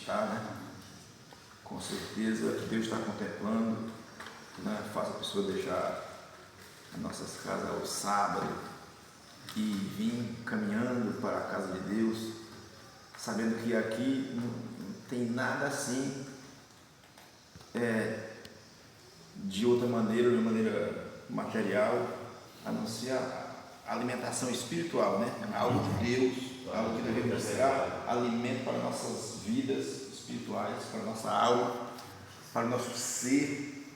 está, né? Com certeza Deus está contemplando, né? Faz a pessoa deixar as nossas casas ao sábado e vir caminhando para a casa de Deus, sabendo que aqui não tem nada assim de outra maneira, de maneira material, a não ser a alimentação espiritual, né? Algo de Deus, algo que devemos buscar, alimento para nossas vidas espirituais, para nossa alma, para o nosso ser,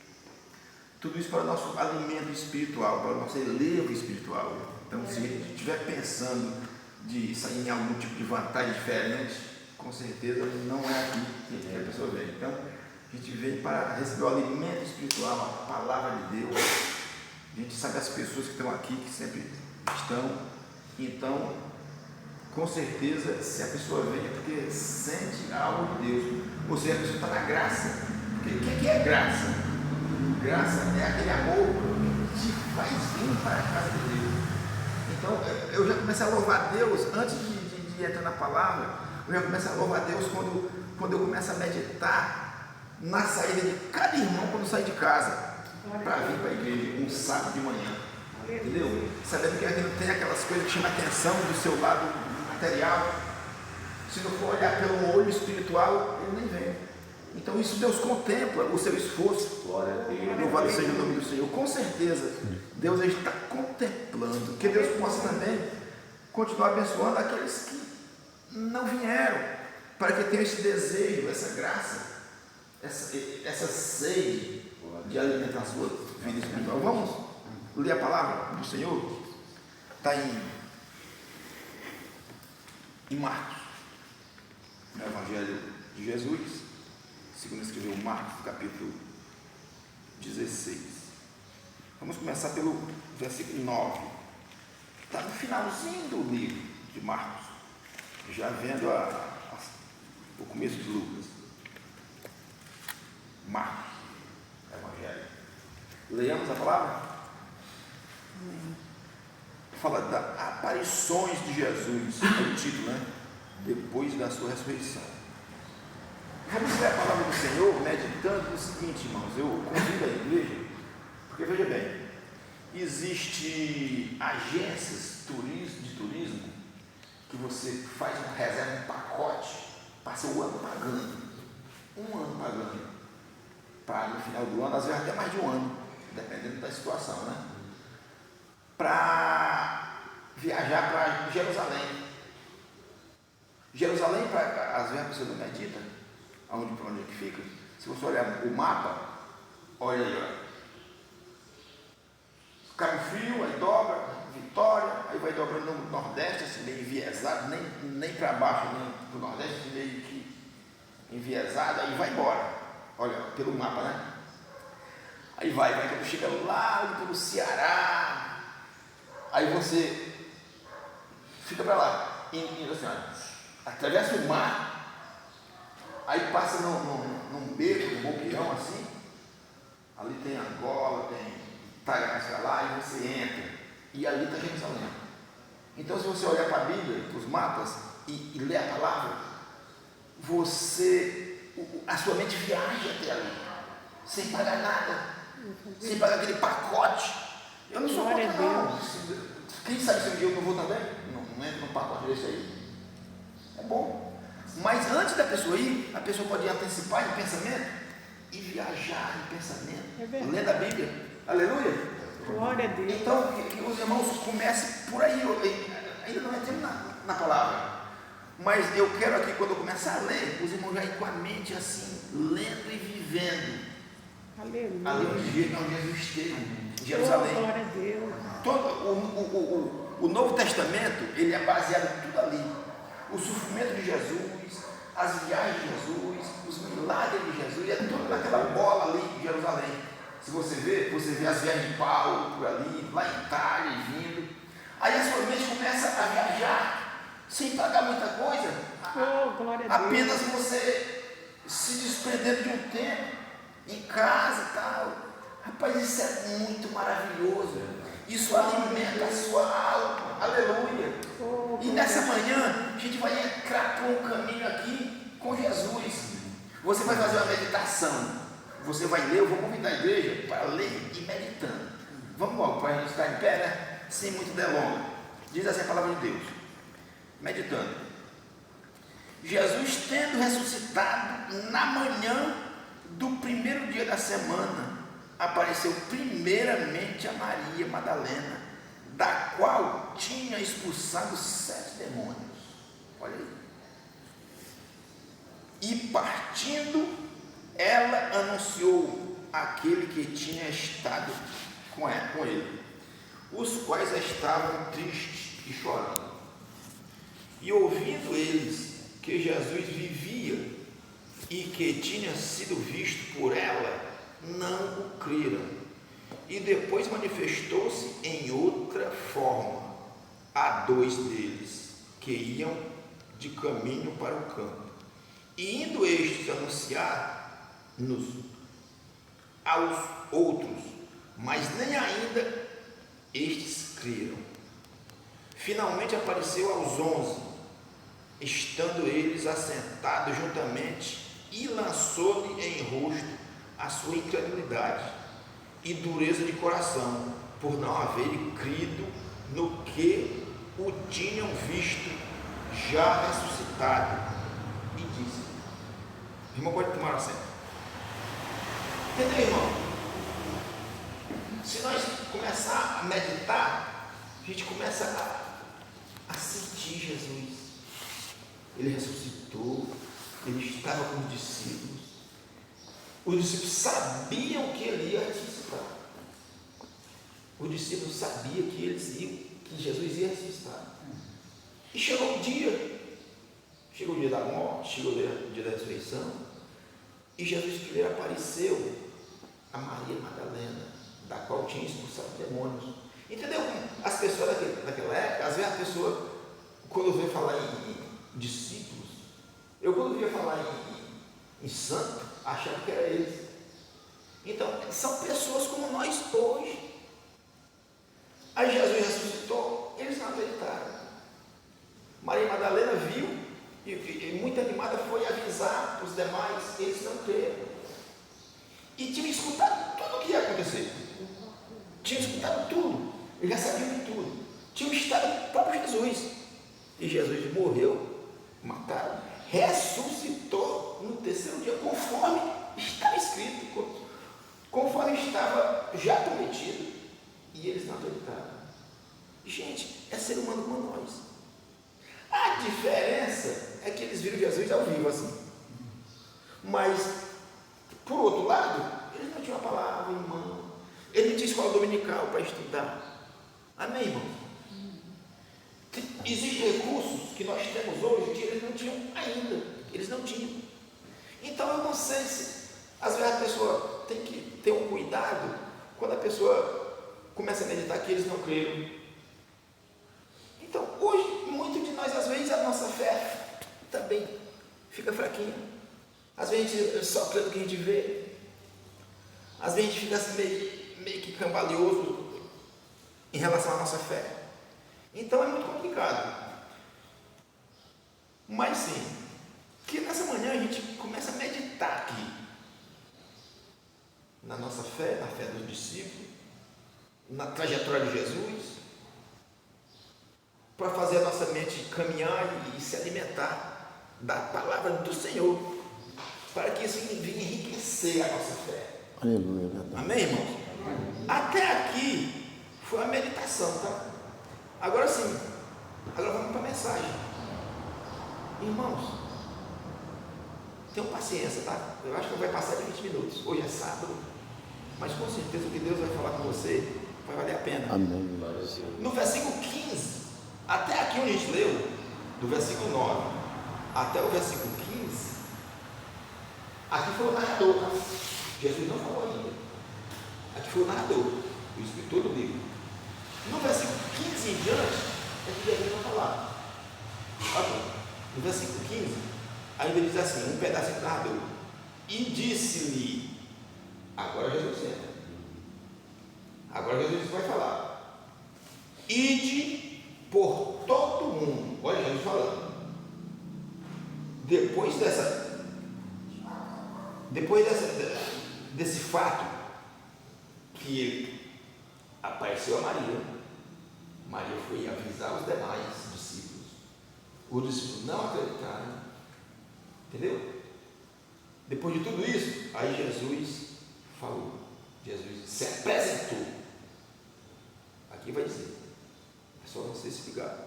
tudo isso para o nosso alimento espiritual, para o nosso elevo espiritual. Então, se a gente estiver pensando de sair em algum tipo de vantagem diferente, com certeza não é aqui que a pessoa vem. Então, a gente vem para receber o alimento espiritual, a palavra de Deus. A gente sabe as pessoas que estão aqui, que sempre estão. Então, com certeza, se a pessoa vem é porque sente algo de Deus. Ou seja, a pessoa está na graça. Porque o que é graça? Graça é aquele amor que te faz vir para a casa de Deus. Então, eu já comecei a louvar Deus antes de entrar na palavra. Eu já começo a louvar Deus quando eu começo a meditar na saída de cada irmão quando sai de casa para vir para a igreja um sábado de manhã, entendeu? Sabendo que aqui não tem aquelas coisas que chamam a atenção do seu lado material. Se não for olhar pelo olho espiritual, ele nem vem. Então isso Deus contempla o seu esforço. Louvado seja o nome do Senhor. Com certeza Deus está contemplando, que Deus possa também continuar abençoando aqueles que não vieram, para que tenham esse desejo, essa graça, essa sede de alimentar a sua vida espiritual. Vamos ler a palavra do Senhor? Está em Marcos, no Evangelho de Jesus, segundo escreveu Marcos, capítulo 16. Vamos começar pelo versículo 9. Está no finalzinho do livro de Marcos, já vendo o começo de Lucas. Marcos, Evangelho. Leamos a palavra? Fala das aparições de Jesus, é o título, né? Depois da sua ressurreição. Vamos ler a palavra do Senhor meditando no seguinte, irmãos. Eu convido a igreja, porque veja bem, existe agências de turismo que você faz uma reserva, um pacote, passa o ano pagando, para no final do ano, às vezes até mais de um ano, dependendo da situação, né? Para viajar para Jerusalém. Jerusalém, às vezes a pessoa não medita, para onde é que fica. Se você olhar o mapa, olha aí, ó. Cabo Frio, aí dobra, Vitória, aí vai dobrando no Nordeste, assim, meio enviesado, nem para baixo, nem para o Nordeste, meio que enviesado, aí vai embora. Olha, pelo mapa, né? Aí vai, quando chega lá pelo Ceará, aí você fica para lá, indo assim, atravessa o mar, aí passa num beco, num boqueirão assim, ali tem Angola, tem Itália mais para lá, e você entra, e ali está Jerusalém. Então, se você olhar para a Bíblia, para os mapas, e ler a palavra, a sua mente viaja até ali, sem pagar nada, sem pagar aquele pacote. Eu não sou contra, não. Quem sabe se um dia eu não vou também? Não entra num pacote desse aí. É bom. Mas antes da pessoa ir, a pessoa pode antecipar em pensamento e viajar em pensamento, lendo a Bíblia. Aleluia. Glória a Deus. Então, que os irmãos comecem por aí. Ainda não entramos na palavra. Mas eu quero aqui, quando eu começar a ler, os irmãos já ir com a mente assim, lendo e vivendo. Aleluia. Ali onde Jesus esteve, em Jerusalém. Glória a Deus. O Novo Testamento, ele é baseado tudo ali. O sofrimento de Jesus, as viagens de Jesus, os milagres de Jesus, é tudo naquela bola ali de Jerusalém. Se você vê as viagens de Paulo por ali, lá em Itália e vindo. Aí a sua mente começa a viajar, sem pagar muita coisa. Glória a Deus. Apenas você se desprendendo de um tempo, em casa e tal. Rapaz, isso é muito maravilhoso. Isso alimenta a sua alma. Aleluia. E nessa manhã, a gente vai entrar por um caminho aqui com Jesus. Você vai fazer uma meditação. Você vai ler, eu vou convidar a igreja para ler e meditando. Vamos logo, para a gente estar em pé, né? Sem muito delonga. Diz assim a palavra de Deus. Meditando. Jesus, tendo ressuscitado na manhã do primeiro dia da semana, apareceu primeiramente a Maria Madalena, da qual tinha expulsado 7 demônios. Olha aí. E partindo, ela anunciou aquele que tinha estado com ele, os quais estavam tristes e chorando. E ouvindo eles que Jesus vivia e que tinha sido visto por ela, não o creram. E depois manifestou-se em outra forma a 2 deles, que iam de caminho para o campo. E indo estes anunciar-nos aos outros, mas nem ainda estes creram. Finalmente apareceu aos 11, estando eles assentados juntamente, e lançou-lhe em rosto a sua incredulidade e dureza de coração, por não haverem crido no que o tinham visto já ressuscitado. E disse: irmão, pode tomar assento. Entendeu, irmão? Se nós começar a meditar, a gente começa a sentir Jesus. Ele ressuscitou, ele estava com os discípulos. Os discípulos sabiam que ele ia ressuscitar. Os discípulos sabiam que Jesus ia ressuscitar. E chegou o dia da morte, chegou o dia da ressurreição, e Jesus primeiro apareceu a Maria Madalena, da qual tinha expulsado demônios. Entendeu? As pessoas daquela época, às vezes a pessoa, quando eu via falar em discípulos, eu quando via falar em santo, achava que era eles. Então, são pessoas como nós hoje. Aí Jesus ressuscitou, eles não acreditaram. Maria Madalena viu e muito animada foi avisar os demais, eles não creram. E tinham escutado tudo o que ia acontecer. Tinham escutado tudo, eles já sabiam de tudo. Tinham estado com o próprio Jesus. E Jesus morreu, mataram, ressuscitou no terceiro dia, conforme estava escrito, conforme estava já prometido. E eles não acreditaram. Gente, é ser humano como nós. A diferença é que eles viram Jesus ao vivo assim. Mas, por outro lado, eles não tinham a palavra em mão. Eles não tinham escola dominical para estudar. Amém, irmão? Existem recursos que nós temos hoje que eles não tinham ainda. Eles não tinham. Então eu não sei se às vezes a pessoa tem que ter um cuidado quando a pessoa começa a meditar que eles não creram. Então hoje, muitos de nós, às vezes a nossa fé também fica fraquinha. Às vezes a gente só crê no que a gente vê. Às vezes a gente fica assim meio que cambaleoso em relação à nossa fé. Então é muito complicado. Mas sim, que nessa manhã a gente começa a meditar aqui na nossa fé, na fé dos discípulos, na trajetória de Jesus, para fazer a nossa mente caminhar e se alimentar da palavra do Senhor, para que isso venha enriquecer a nossa fé. Aleluia. Amém, irmãos? Até aqui foi a meditação, tá? Agora sim, agora vamos para a mensagem. Irmãos, tenham paciência, tá? Eu acho que não vai passar de 20 minutos. Hoje é sábado, mas com certeza o que Deus vai falar com você vai valer a pena. Amém. No versículo 15, até aqui onde a gente leu, do versículo 9 até o versículo 15, aqui foi o narrador, tá? Jesus não falou ainda. Aqui foi o narrador, o escritor do livro. No versículo 15 em diante, é que Jesus vai falar. Ok. No versículo 15, ainda diz assim, um pedacinho do narrador. E disse-lhe, agora Jesus entra. Agora Jesus vai falar. Ide por todo mundo. Olha Jesus falando. Depois dessa depois desse fato, que apareceu a Maria, Maria foi avisar os demais discípulos. Os discípulos não acreditaram, entendeu? Depois de tudo isso, aí Jesus falou, Jesus se apresentou. Aqui vai dizer, é só você se ligar.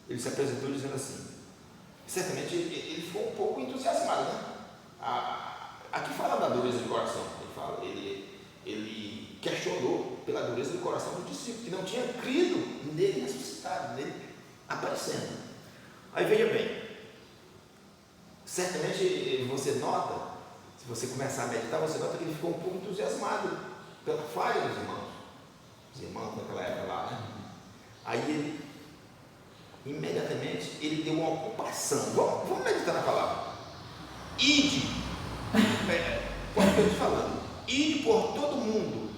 Ele se apresentou dizendo assim, certamente ele ficou um pouco entusiasmado, né? Aqui fala da dureza do coração, ele questionou pela dureza do coração do discípulo, que não tinha crido nele ressuscitado, nele aparecendo. Aí veja bem, certamente você nota, se você começar a meditar, você nota que ele ficou um pouco entusiasmado pela falha dos irmãos. Os irmãos daquela época lá, né? Aí ele, imediatamente, ele deu uma ocupação. Vamos meditar na palavra. Ide, qual que eu estou falando? Ide por todo mundo.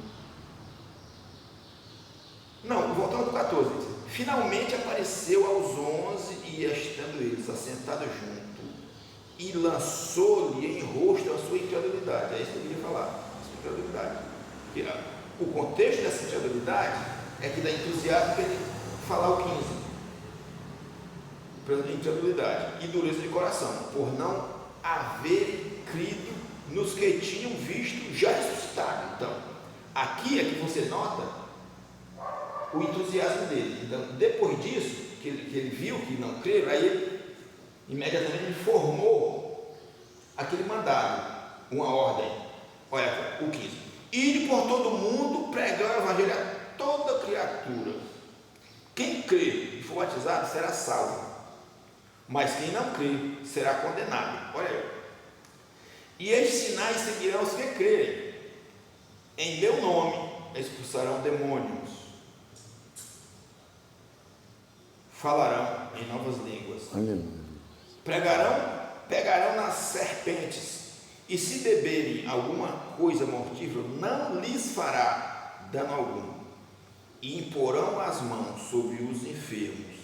Não, voltando para o 14. Finalmente apareceu aos 11 e estando eles assentados junto, e lançou-lhe em rosto a sua incredulidade. É isso que eu queria falar, a sua incredulidade. O contexto dessa incredulidade é que dá entusiasmo para ele falar o 15. Pela incredulidade e dureza de coração, por não haver crido nos que tinham visto já ressuscitado. Então, aqui é que você nota o entusiasmo dele. Então, depois disso, que ele viu que não creram, aí ele imediatamente ele formou aquele mandado, uma ordem. Olha, o 15: ide por todo mundo pregar o evangelho a toda criatura. Quem crê e for batizado será salvo, mas quem não crê será condenado. Olha aí. E estes sinais seguirão os que crerem. Em meu nome expulsarão demônios, falarão em novas línguas, pegarão nas serpentes, e se beberem alguma coisa mortífera, não lhes fará dano algum, e imporão as mãos sobre os enfermos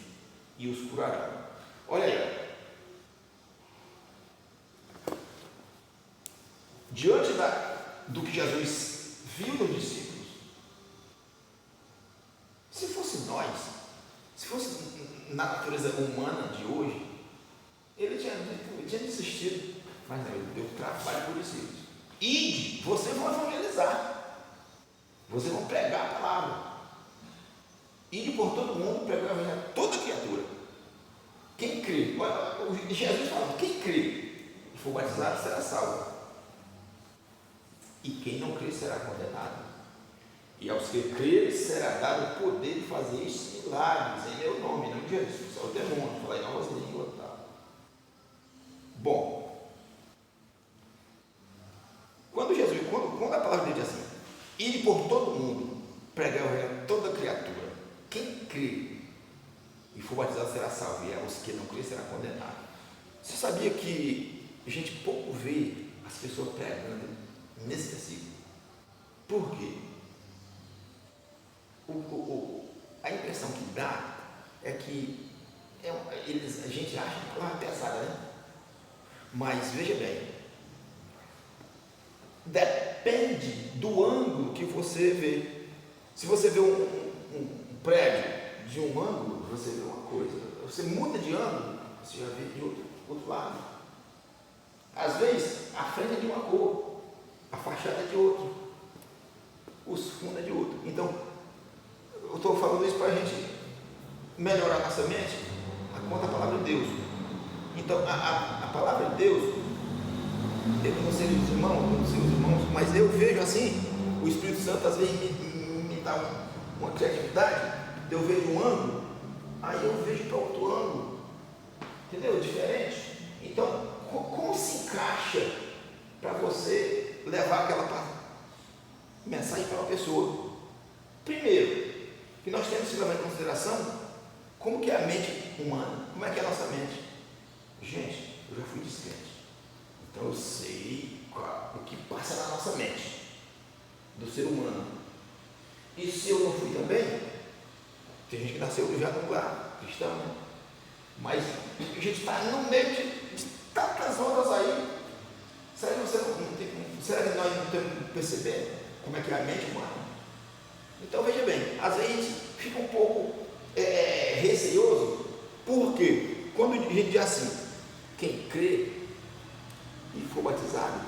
e os curarão. Olha aí, diante do que Jesus viu nos discípulos, se fosse nós, se fosse na natureza humana de hoje, ele tinha desistido, mas não, ele deu trabalho para os discípulos. Ide, vocês vão evangelizar, vocês vão pregar a palavra, ide por todo mundo, pregar a toda criatura. Quem crê, Jesus falando, quem crê e for batizado será salvo, e quem não crê será condenado. E aos que crerem será dado o poder de fazer estes milagres em meu nome, em nome de Jesus, só o demônio, falar em novas línguas e tal. Bom, quando a palavra diz assim, ide por todo mundo, pregar a toda criatura, quem crê e for batizado será salvo, e aos que não crê será condenado. Você sabia que a gente pouco vê as pessoas pregando nesse versículo? Por quê? A impressão que dá é que a gente acha a palavra pesada, né? Mas veja bem, depende do ângulo que você vê. Se você vê um prédio de um ângulo, você vê uma coisa. Você muda de ângulo, você já vê de outro lado. Às vezes, a frente é de uma cor, a fachada é de outro, os fundos é de outro. Então, eu estou falando isso para a gente melhorar nossa mente quanto à palavra de Deus. Então, a palavra de Deus, eu não sei os irmãos, mas eu vejo assim, o Espírito Santo às vezes me dá uma criatividade, eu vejo um ângulo, aí eu vejo para outro ângulo, entendeu? Diferente. Então, como se encaixa para você levar aquela mensagem para uma pessoa? Primeiro, que nós temos que levar em consideração como que é a mente humana, como é que é a nossa mente. Gente, eu já fui descrente, então eu sei o que passa na nossa mente, do ser humano. E se eu não fui também, tem gente que nasceu já num lar cristão, né? Mas a gente está no meio de tantas outras aí, será que você não tem como temos que perceber como é que é a mente humana. Então veja bem, às vezes fica um pouco receioso, porque quando a gente diz assim, quem crê e for batizado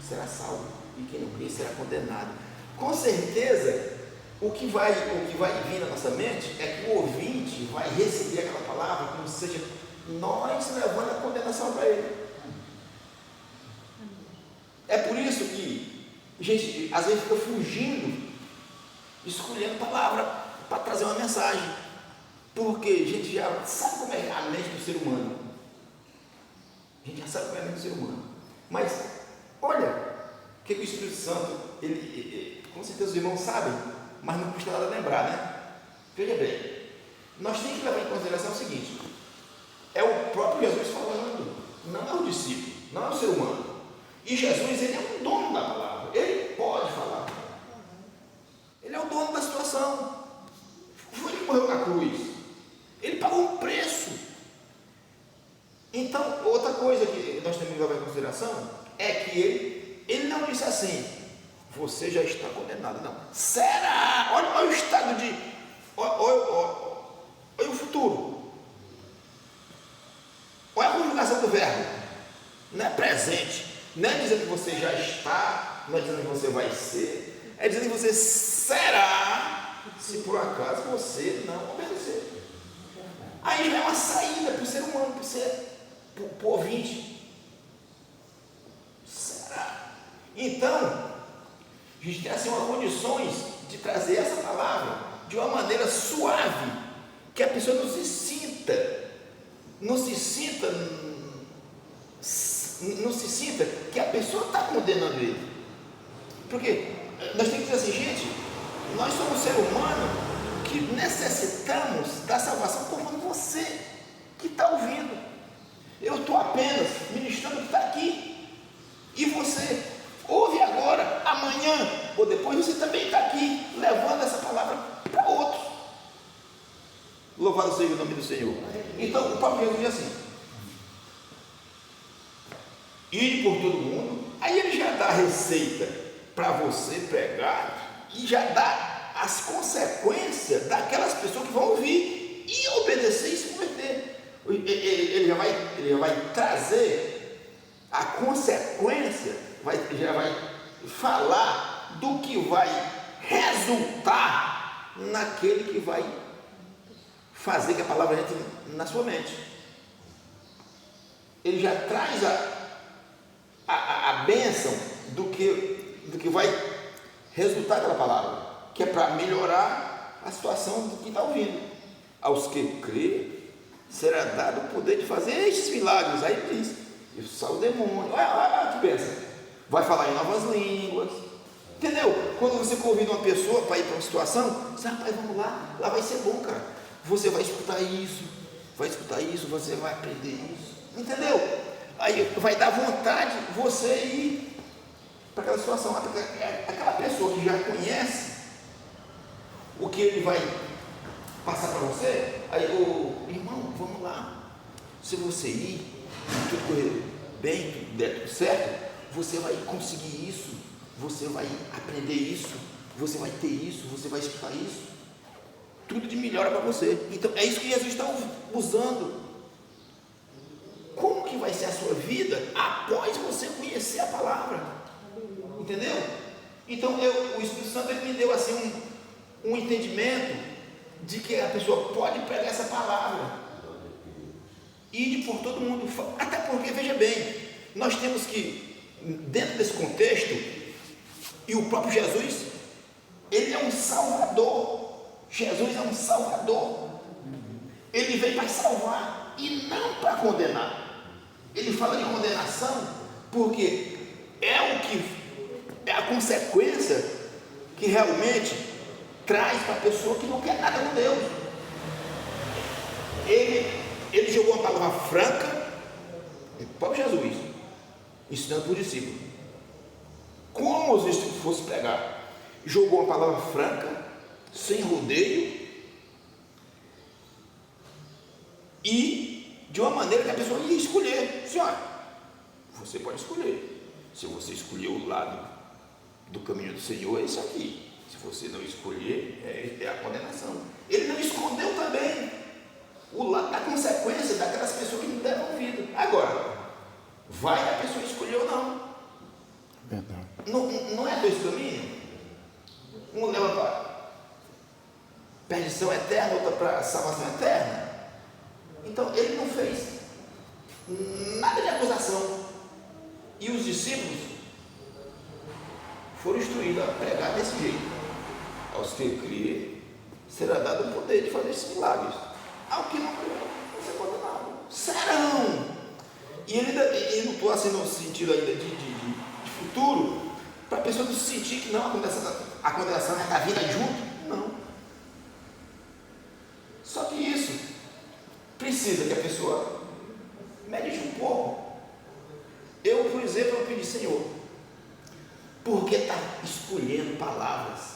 será salvo, e quem não crê será condenado. Com certeza, o que vai vir na nossa mente é que o ouvinte vai receber aquela palavra como se seja nós levando a condenação para ele. É por isso que a gente às vezes fica fugindo, escolhendo palavra para trazer uma mensagem, porque a gente já sabe como é a mente do ser humano. A gente já sabe como é a mente do ser humano. Mas olha, o que o Espírito Santo, com certeza os irmãos sabem, mas não custa nada lembrar, né? Veja bem, nós temos que levar em consideração o seguinte: é o próprio Jesus falando, não é o discípulo, não é o ser humano. E Jesus, ele é um dono da palavra, ele pode falar, ele é o dono da situação. Foi ele que morreu na cruz, ele pagou um preço. Então, outra coisa que nós temos que levar em consideração é que ele não disse assim, você já está condenado, não. Será? Olha o estado de, olha o futuro, olha a conjugação do verbo, não é presente, não é dizendo que você já está, não é dizendo que você vai ser, é dizendo que você será, se por acaso você não obedecer. Aí já é uma saída para o ser humano, para o ouvinte. Será? Então, a gente tem assim umas condições de trazer essa palavra de uma maneira suave, que a pessoa não se sinta que a pessoa está condenando ele. Porque nós temos que dizer assim, gente, nós somos ser humano que necessitamos da salvação como você que está ouvindo. Eu estou apenas ministrando o que está aqui, e você ouve agora, amanhã ou depois você também está aqui levando essa palavra para outros. Louvado seja o nome do Senhor. Então o próprio Jesus diz assim, ide por todo mundo. Aí ele já dá a receita para você pegar e já dá as consequências daquelas pessoas que vão ouvir e obedecer e se converter. Ele já vai trazer a consequência, já vai falar do que vai resultar naquele que vai fazer que a palavra entre na sua mente. Ele já traz a bênção do que vai resultar daquela palavra, que é para melhorar a situação do que está ouvindo. Aos que crê, será dado o poder de fazer estes milagres. Aí ele diz, expulsar o demônio. Olha que pensa, vai falar em novas línguas, entendeu? Quando você convida uma pessoa para ir para uma situação, você, rapaz, vamos lá vai ser bom, cara. Você vai escutar isso, você vai aprender isso, entendeu? Aí vai dar vontade você ir para aquela situação. Aquela pessoa que já conhece o que ele vai passar para você, aí, irmão, vamos lá. Se você ir, tudo correr bem, tudo der tudo certo, você vai conseguir isso, você vai aprender isso, você vai ter isso, você vai escutar isso, tudo de melhor para você. Então é isso que Jesus está usando. Como que vai ser a sua vida após você conhecer a palavra? Entendeu? Então o Espírito Santo ele me deu assim um entendimento de que a pessoa pode pegar essa palavra e ir por todo mundo. Até porque, veja bem, nós temos que, dentro desse contexto, e o próprio Jesus, ele é um salvador. Jesus é um salvador. Ele veio para salvar e não para condenar. Ele fala de condenação porque é a consequência que realmente traz para a pessoa que não quer nada com Deus. Ele jogou uma palavra franca, o próprio Jesus, ensinando para o discípulo. Como os discípulos fossem pregar, jogou uma palavra franca, sem rodeio, e de uma maneira que a pessoa ia escolher. Senhora, você pode escolher. Se você escolher o lado do caminho do Senhor é isso aqui. Se você não escolher, é a condenação. Ele não escondeu também o lado da consequência daquelas pessoas que não deram ouvido. Agora, vai a pessoa escolher ou não. Verdade. Não é dois caminhos? Um leva para perdição eterna, outro para salvação eterna. Então ele não fez nada de acusação. E os discípulos foram instruídos a pregar desse jeito. Aos que crê, será dado o poder de fazer esses milagres. Ao que não crê, não será condenado. Serão! E ele não estou assim no sentido ainda de futuro, para a pessoa não sentir que não, a condenação está vindo junto. Não. Só que isso precisa que a pessoa medite um pouco. Eu, por exemplo, eu pedi, Senhor, por que está escolhendo palavras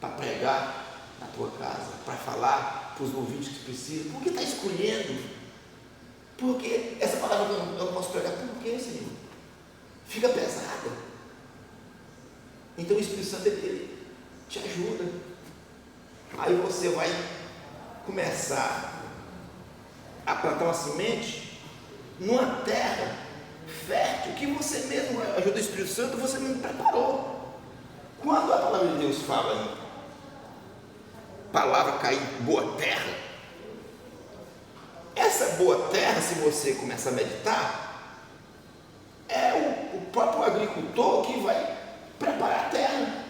para pregar na tua casa, para falar para os ouvintes que precisam? Por que está escolhendo? Porque essa palavra eu não posso pregar. Por quê, Senhor? Fica pesada. Então o Espírito Santo ele te ajuda. Aí você vai começar a plantar uma semente numa terra fértil que você mesmo, a ajuda do Espírito Santo, você não preparou. Quando a palavra de Deus fala em palavra cair em boa terra, essa boa terra, se você começar a meditar, é o próprio agricultor que vai preparar a terra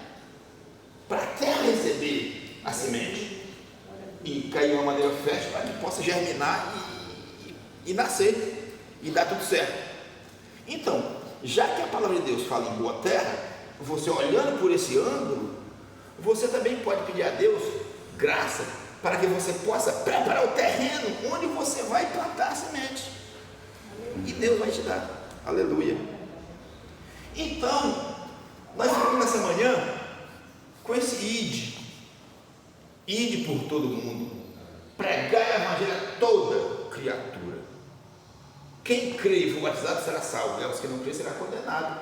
para a terra receber a semente e cair de uma maneira fértil para que possa germinar e nascer e dar tudo certo. Então, já que a palavra de Deus fala em boa terra, você olhando por esse ângulo, você também pode pedir a Deus graça para que você possa preparar o terreno onde você vai plantar a semente. E Deus vai te dar. Aleluia. Então, nós ficamos nessa manhã com esse ide por todo mundo, pregar o evangelho a toda criatura. Quem crê e for batizado será salvo, os que não crê será condenado.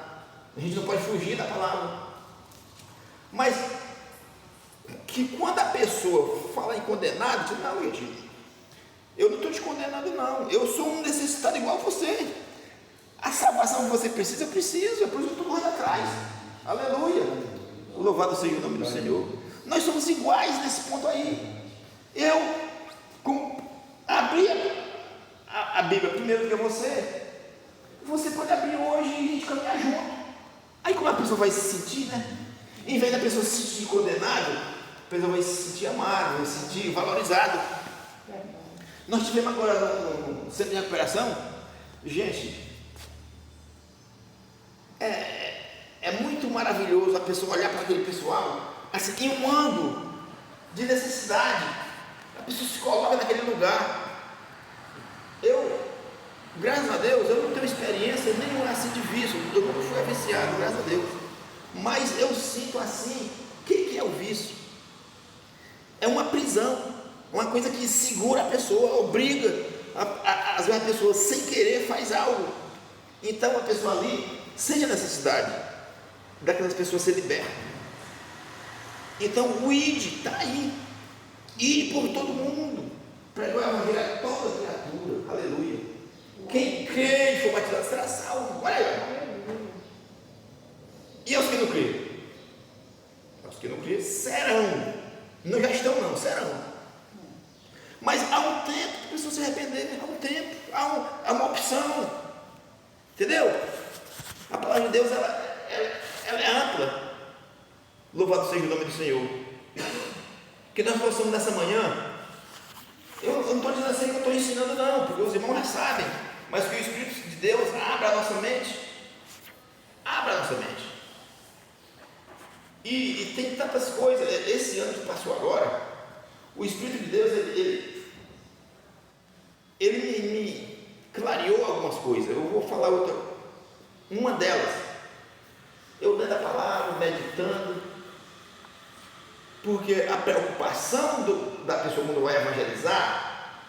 A gente não pode fugir da palavra. Mas que quando a pessoa fala em condenado, diz, não, gente, eu não estou te condenando não, eu sou um necessitado igual a você. A salvação que você precisa, eu preciso, é por isso que eu estou correndo atrás. Aleluia. Louvado seja o nome do Senhor. Nós somos iguais nesse ponto aí. Eu abri a Bíblia primeiro que você. Você pode abrir hoje e a gente caminhar junto. Aí como a pessoa vai se sentir, né? Em vez da pessoa se sentir condenada, a pessoa vai se sentir amada, vai se sentir valorizada. Nós tivemos agora no centro de recuperação, gente, é muito maravilhoso a pessoa olhar para aquele pessoal, assim, em um ângulo de necessidade. A pessoa se coloca naquele lugar. Graças a Deus, eu não tenho experiência nenhuma assim de vício, eu nunca fui viciado, graças a Deus. Mas eu sinto assim, o que é o vício? É uma prisão, uma coisa que segura a pessoa, obriga, às vezes a pessoa sem querer faz algo. Então a pessoa ali sente a necessidade daquelas pessoas ser libertas. Então o ide está aí, ide por todo mundo, pregar o evangelho a toda criatura, aleluia. Quem crê e for batizado será salvo. Olha aí. E os que não crêem? Os que não crêem serão. Não já estão não, serão. Mas há um tempo para a pessoa se arrepender. Há um tempo, há uma opção. Entendeu? A palavra de Deus ela é ampla. Louvado seja o nome do Senhor. Que nós possamos nessa manhã. Eu não estou dizendo assim que eu estou ensinando não, porque os irmãos já sabem. Mas que o Espírito de Deus abra a nossa mente. Abra a nossa mente. E tem tantas coisas. Esse ano que passou agora, o Espírito de Deus ele me clareou algumas coisas. Eu vou falar outra. Uma delas, eu lendo a palavra, meditando, porque a preocupação da pessoa quando vai evangelizar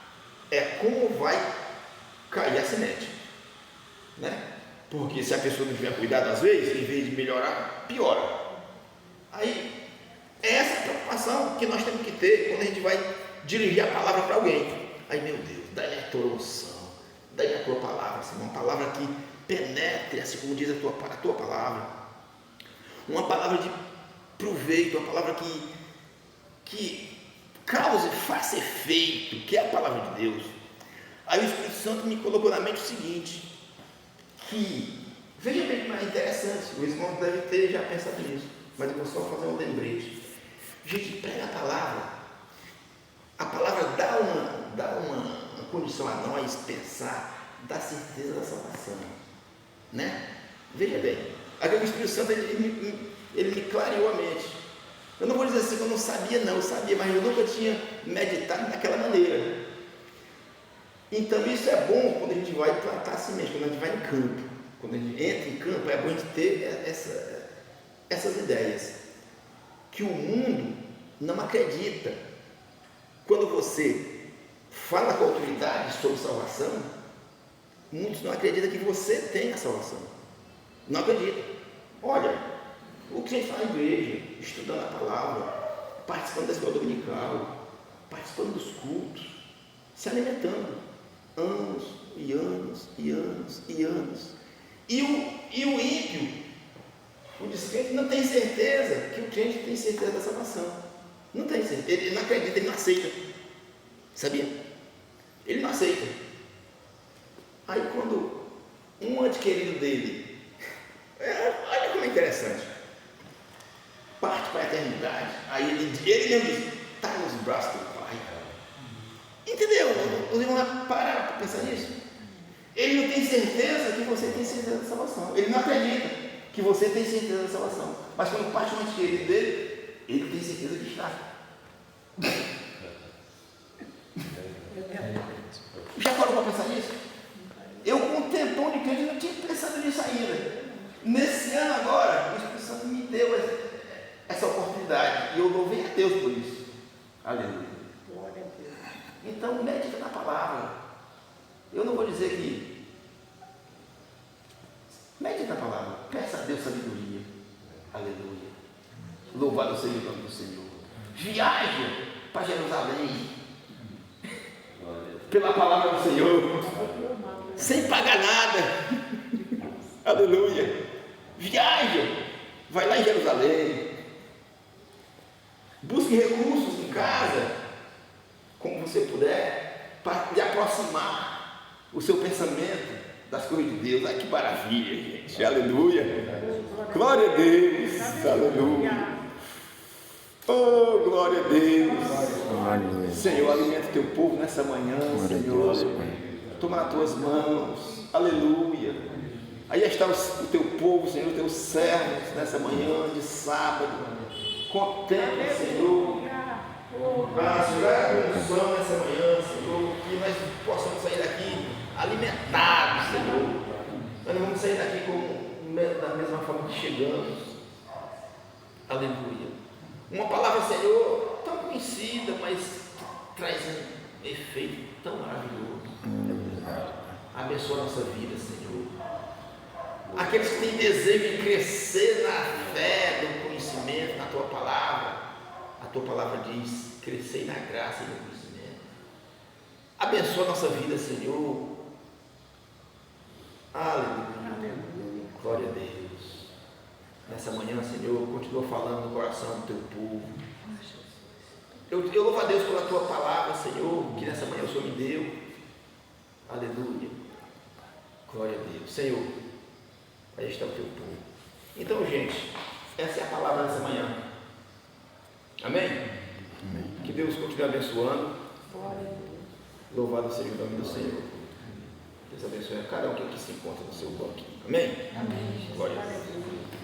é como vai cair a semente, né? Porque se a pessoa não tiver cuidado, às vezes, em vez de melhorar, piora. Aí, essa é a preocupação que nós temos que ter quando a gente vai dirigir a palavra para alguém. Aí, meu Deus, dá-lhe a tua unção, dá-lhe a tua palavra, Senhor, uma palavra que penetre, assim como diz a tua palavra, uma palavra de proveito, uma palavra que cause, faça efeito, que é a palavra de Deus. Aí o Espírito Santo me colocou na mente o seguinte, que, veja bem que mais interessante, o irmão deve ter já pensado nisso, mas eu vou só fazer um lembrete. Gente, prega a palavra dá uma condição a nós pensar, dá certeza da salvação, né? Veja bem, aqui o Espírito Santo ele me clareou a mente. Eu não vou dizer assim que eu não sabia, não, eu sabia, mas eu nunca tinha meditado daquela maneira. Então isso é bom quando a gente vai tratar a semente, quando a gente vai em campo. Quando a gente entra em campo, é bom a gente ter essas ideias. Que o mundo não acredita. Quando você fala com autoridade sobre salvação, muitos não acreditam que você tem a salvação. Não acreditam. Olha, o que a gente faz na igreja, estudando a palavra, participando da escola dominical, participando dos cultos, se alimentando, anos e anos e anos e anos. E o ímpio, o descrente, não tem certeza que o crente tem certeza da salvação. Não tem certeza, ele não acredita, ele não aceita. Sabia? Ele não aceita. Aí quando um adquirido dele, olha como é interessante, parte para a eternidade, aí ele mesmo diz, está nos braços do Pai. Entendeu? Os irmãos pararam para pensar nisso? Ele não tem certeza que você tem certeza da salvação. Ele não acredita que você tem certeza da salvação. Mas quando parte um adquirido dele, ele tem certeza que está. Já parou para pensar nisso? Eu, com um tempão de crente, não tinha pensado nisso ainda. Nesse ano agora, o Espírito Santo me deu essa oportunidade. E eu louvei a Deus por isso. Aleluia. Então, medita na palavra. Eu não vou dizer que... Medita na palavra. Peça a Deus sabedoria. Aleluia. Louvado seja o nome do Senhor. Viaja para Jerusalém. Pela palavra do Senhor. Sem pagar nada. Aleluia. Viaja. Vai lá em Jerusalém. Busque recursos em casa, como você puder, para lhe aproximar o seu pensamento das coisas de Deus. Ai, que maravilha, gente. Aleluia. Glória a Deus. Aleluia. Oh, glória a Deus. Senhor, alimenta o teu povo nessa manhã, Senhor. Toma nas tuas mãos. Aleluia. Aí está o teu povo, Senhor, os teus servos nessa manhã de sábado. Contempla, Senhor. Senhor, a condição nessa manhã, Senhor, que nós possamos sair daqui alimentados, Senhor. Nós não vamos sair daqui da mesma forma que chegamos. Aleluia. Uma palavra, Senhor, tão conhecida, mas que traz um efeito tão maravilhoso. Abençoa a nossa vida, Senhor. Aqueles que têm desejo de crescer na fé, no conhecimento, na tua palavra. A tua palavra diz, crescer na graça e no conhecimento. Abençoa a nossa vida, Senhor. Aleluia. Glória a Deus. Nessa manhã, Senhor, continua falando no coração do teu povo. Eu louvo a Deus pela tua palavra, Senhor, que nessa manhã o Senhor me deu. Aleluia. Glória a Deus. Senhor, aí está o teu povo. Então, gente, essa é a palavra dessa manhã. Amém? Amém. Que Deus continue abençoando. Louvado seja o nome do Senhor. Deus abençoe a cada um que aqui se encontra no seu banco. Amém? Amém. Glória a Deus.